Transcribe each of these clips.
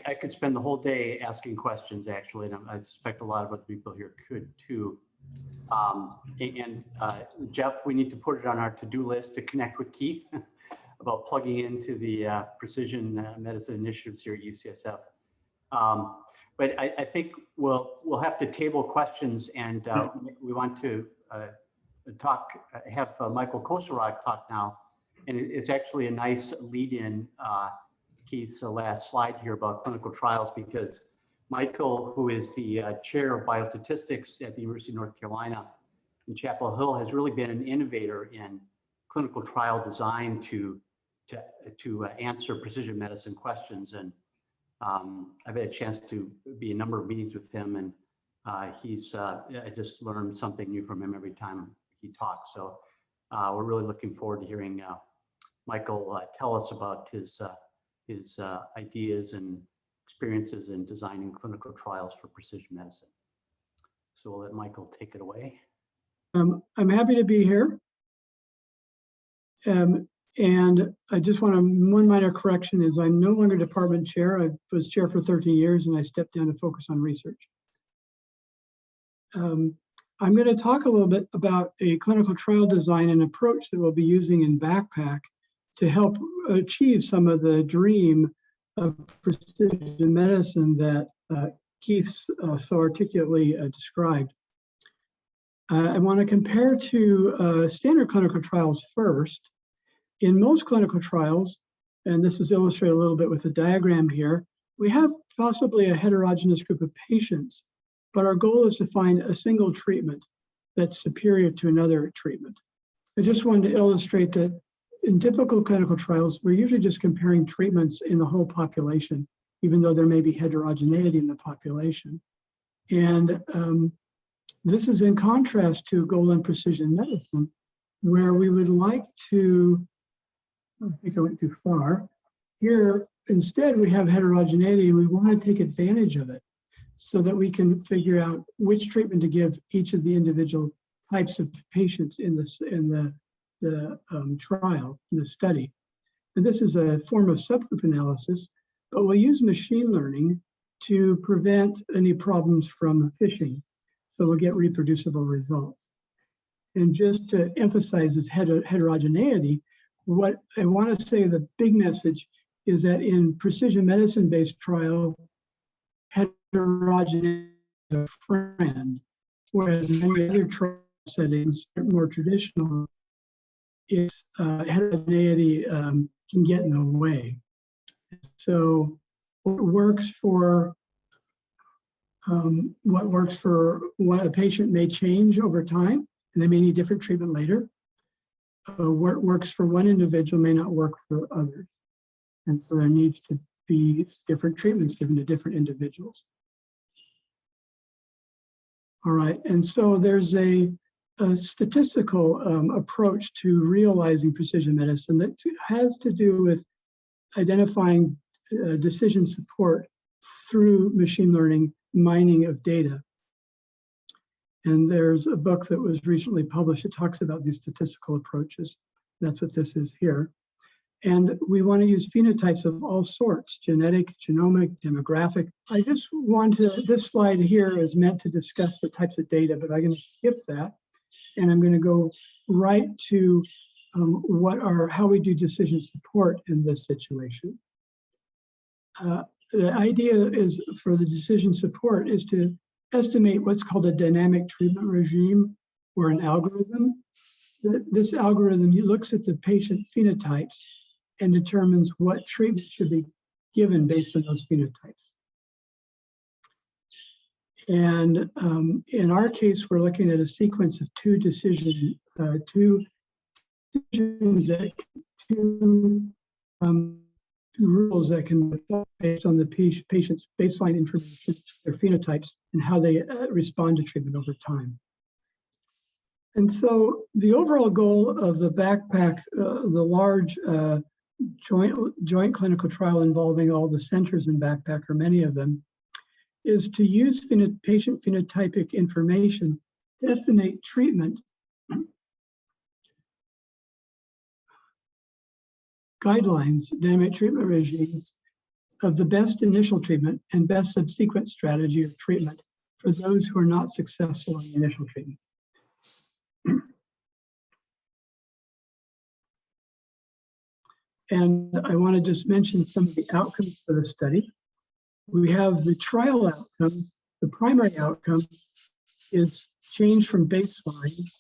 I could spend the whole day asking questions, actually, and I suspect a lot of other people here could too. Jeff, we need to put it on our to-do list to connect with Keith about plugging into the precision medicine initiatives here at UCSF. But I think we'll have to table questions, and we want to have Michael Kosorok talk now. And it's actually a nice lead-in, Keith's last slide here about clinical trials, because Michael, who is the chair of biostatistics at the University of North Carolina in Chapel Hill, has really been an innovator in clinical trial design to answer precision medicine questions. And I've had a chance to be in a number of meetings with him, and I just learned something new from him every time he talks. So we're really looking forward to hearing Michael tell us about his ideas and experiences in designing clinical trials for precision medicine. So we'll let Michael take it away. I'm happy to be here. And I just want one minor correction is I'm no longer department chair. I was chair for 13 years and I stepped down to focus on research. I'm going to talk a little bit about a clinical trial design and approach that we'll be using in BACPAC to help achieve some of the dream of precision medicine that Keith so articulately described. I want to compare to standard clinical trials first. In most clinical trials, and this is illustrated a little bit with a diagram here, we have possibly a heterogeneous group of patients, but our goal is to find a single treatment that's superior to another treatment. I just wanted to illustrate that in typical clinical trials, we're usually just comparing treatments in the whole population, even though there may be heterogeneity in the population. And this is in contrast to goal in precision medicine, where we would like to, I think I went too far. Here, instead, we have heterogeneity. We want to take advantage of it so that we can figure out which treatment to give each of the individual types of patients in the trial, in the study. And this is a form of subgroup analysis, but we'll use machine learning to prevent any problems from phishing. So we'll get reproducible results. And just to emphasize this heterogeneity, what I want to say, the big message is that in precision medicine-based trial, heterogeneity is a friend, whereas in many other trial settings, more traditional, heterogeneity can get in the way. So what works for what a patient may change over time, and they may need different treatment later. What works for one individual may not work for others. And so there needs to be different treatments given to different individuals. All right, and so there's a statistical approach to realizing precision medicine that has to do with identifying decision support through machine learning mining of data. And there's a book that was recently published that talks about these statistical approaches. That's what this is here. And we want to use phenotypes of all sorts, genetic, genomic, demographic. I just want to, this slide here is meant to discuss the types of data, but I'm going to skip that. And I'm going to go right to how we do decision support in this situation. The idea is for the decision support is to estimate what's called a dynamic treatment regime or an algorithm. This algorithm looks at the patient phenotypes and determines what treatment should be given based on those phenotypes. And in our case, we're looking at a sequence of two rules that can be based on the patient's baseline information, their phenotypes, and how they respond to treatment over time. And so the overall goal of the BACPAC, the large joint clinical trial involving all the centers in BACPAC, or many of them, is to use patient phenotypic information to estimate treatment guidelines, dynamic treatment regimes, of the best initial treatment and best subsequent strategy of treatment for those who are not successful in the initial treatment. And I want to just mention some of the outcomes for the study. We have the trial outcomes. The primary outcome is change from baseline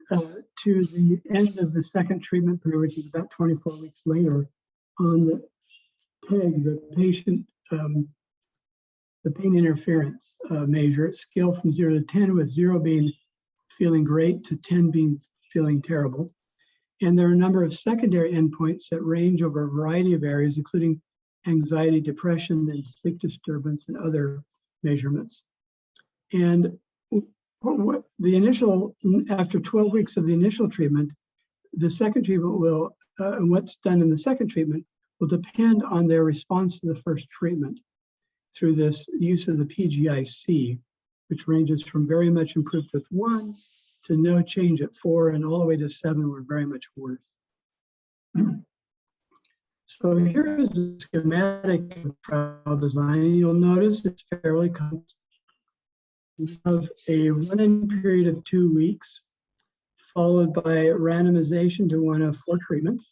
to the end of the second treatment period, which is about 24 weeks later, on the PEG, the patient, the pain interference measure, scale from 0 to 10, with 0 being feeling great to 10 being feeling terrible. And there are a number of secondary endpoints that range over a variety of areas, including anxiety, depression, and sleep disturbance, and other measurements. And what the initial, after 12 weeks of the initial treatment, the second treatment will, what's done in the second treatment will depend on their response to the first treatment through this use of the PGIC, which ranges from very much improved with 1 to no change at 4, and all the way to 7 were very much worse. So here is the schematic of trial design. You'll notice it's fairly complex. We have a run-in period of 2 weeks, followed by randomization to one of 4 treatments.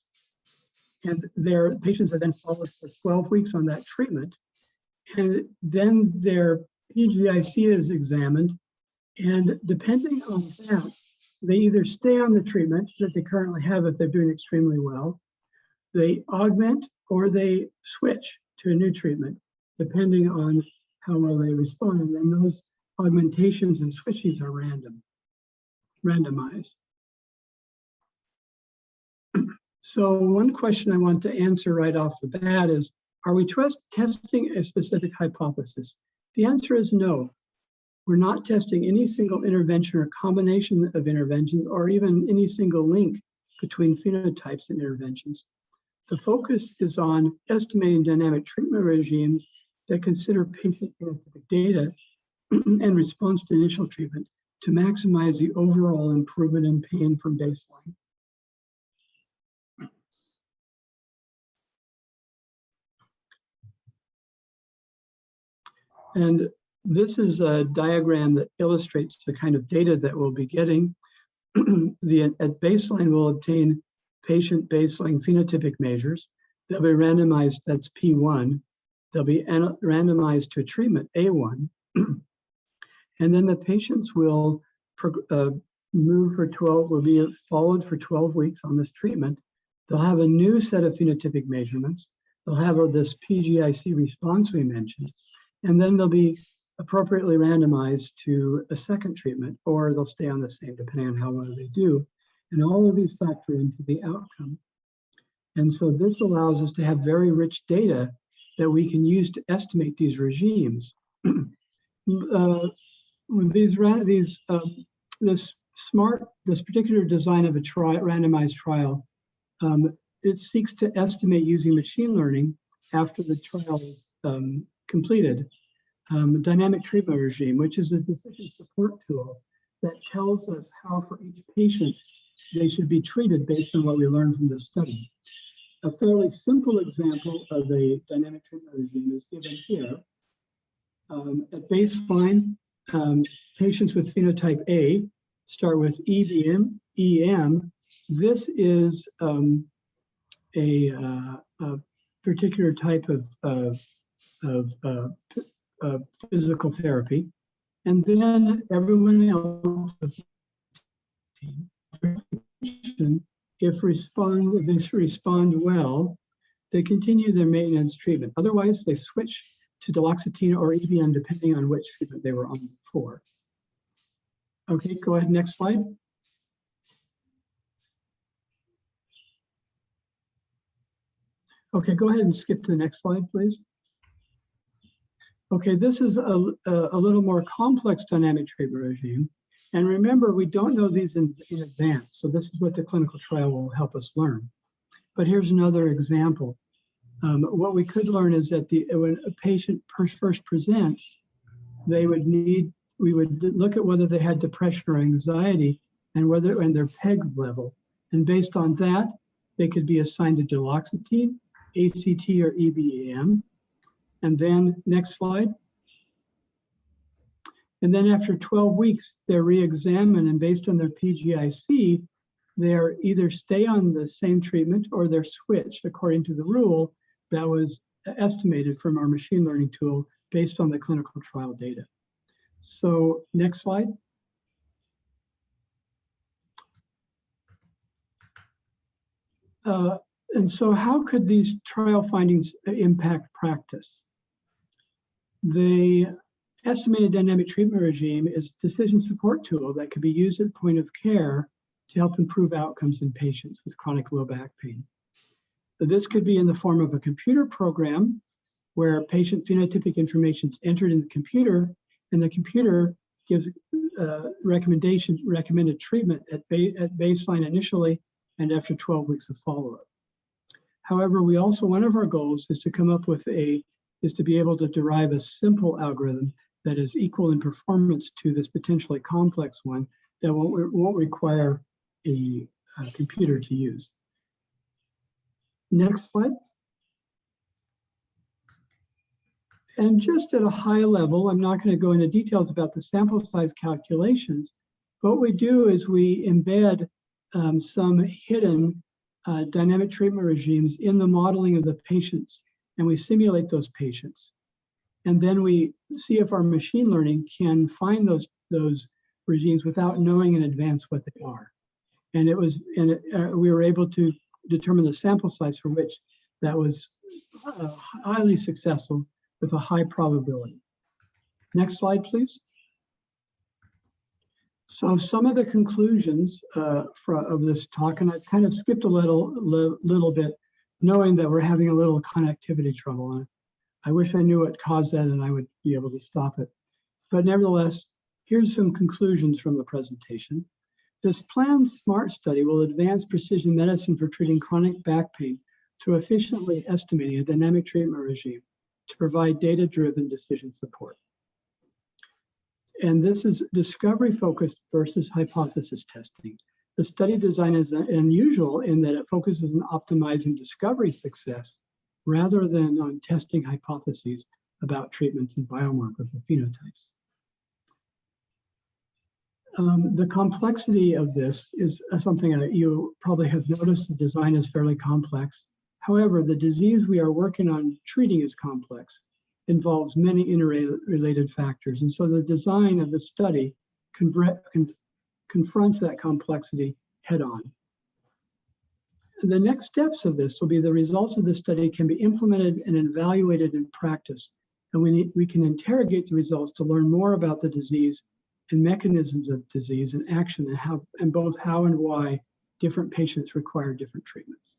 And their patients are then followed for 12 weeks on that treatment. And then their PGIC is examined. And depending on that, they either stay on the treatment that they currently have if they're doing extremely well, they augment, or they switch to a new treatment, depending on how well they respond. And then those augmentations and switches are randomized. So one question I want to answer right off the bat is, are we testing a specific hypothesis? The answer is no. We're not testing any single intervention or combination of interventions, or even any single link between phenotypes and interventions. The focus is on estimating dynamic treatment regimes that consider patient phenotypic data and response to initial treatment to maximize the overall improvement in pain from baseline. And this is a diagram that illustrates the kind of data that we'll be getting. At baseline, we'll obtain patient baseline phenotypic measures. They'll be randomized, that's P1. They'll be randomized to a treatment, A1. And then the patients will move for 12, will be followed for 12 weeks on this treatment. They'll have a new set of phenotypic measurements. They'll have this PGIC response we mentioned. And then they'll be appropriately randomized to a second treatment, or they'll stay on the same depending on how well they do. And all of these factor into the outcome. And so this allows us to have very rich data that we can use to estimate these regimes. With this particular design of a randomized trial, it seeks to estimate using machine learning after the trial is completed. Dynamic treatment regime, which is a decision support tool that tells us how for each patient they should be treated based on what we learned from this study. A fairly simple example of a dynamic treatment regime is given here. At baseline, patients with phenotype A start with EM. This is a particular type of physical therapy, and then everyone else, if they respond well, they continue their maintenance treatment. Otherwise, they switch to duloxetine or EBM depending on which treatment they were on before. Okay, go ahead, next slide. Okay, go ahead and skip to the next slide, please. Okay, this is a little more complex dynamic treatment regime. And remember, we don't know these in advance. So this is what the clinical trial will help us learn. But here's another example. What we could learn is that when a patient first presents, we would look at whether they had depression or anxiety and their PEG level. And based on that, they could be assigned to duloxetine, ACT or EBM. And then next slide. And then after 12 weeks, they're re-examined, and based on their PGIC, they're either stay on the same treatment or they're switched according to the rule that was estimated from our machine learning tool based on the clinical trial data. So next slide. And so how could these trial findings impact practice? The estimated dynamic treatment regime is a decision support tool that could be used at point of care to help improve outcomes in patients with chronic low back pain. This could be in the form of a computer program where patient phenotypic information is entered in the computer, and the computer gives recommended treatment at baseline initially and after 12 weeks of follow-up. However, one of our goals is to come up with is to be able to derive a simple algorithm that is equal in performance to this potentially complex one that won't require a computer to use. Next slide. And just at a high level, I'm not going to go into details about the sample size calculations. What we do is we embed some hidden dynamic treatment regimes in the modeling of the patients, and we simulate those patients. And then we see if our machine learning can find those regimes without knowing in advance what they are. And we were able to determine the sample size for which that was highly successful with a high probability. Next slide, please. So some of the conclusions of this talk, and I kind of skipped a little bit, knowing that we're having a little connectivity trouble. And I wish I knew what caused that and I would be able to stop it. But nevertheless, here's some conclusions from the presentation. This planned SMART study will advance precision medicine for treating chronic back pain through efficiently estimating a dynamic treatment regime to provide data-driven decision support. And this is discovery-focused versus hypothesis testing. The study design is unusual in that it focuses on optimizing discovery success rather than on testing hypotheses about treatments and biomarkers or phenotypes. The complexity of this is something that you probably have noticed. The design is fairly complex. However, the disease we are working on treating is complex, involves many interrelated factors. And so the design of the study confronts that complexity head on. The next steps of this will be the results of the study can be implemented and evaluated in practice. And we can interrogate the results to learn more about the disease and mechanisms of disease and action, and both how and why different patients require different treatments.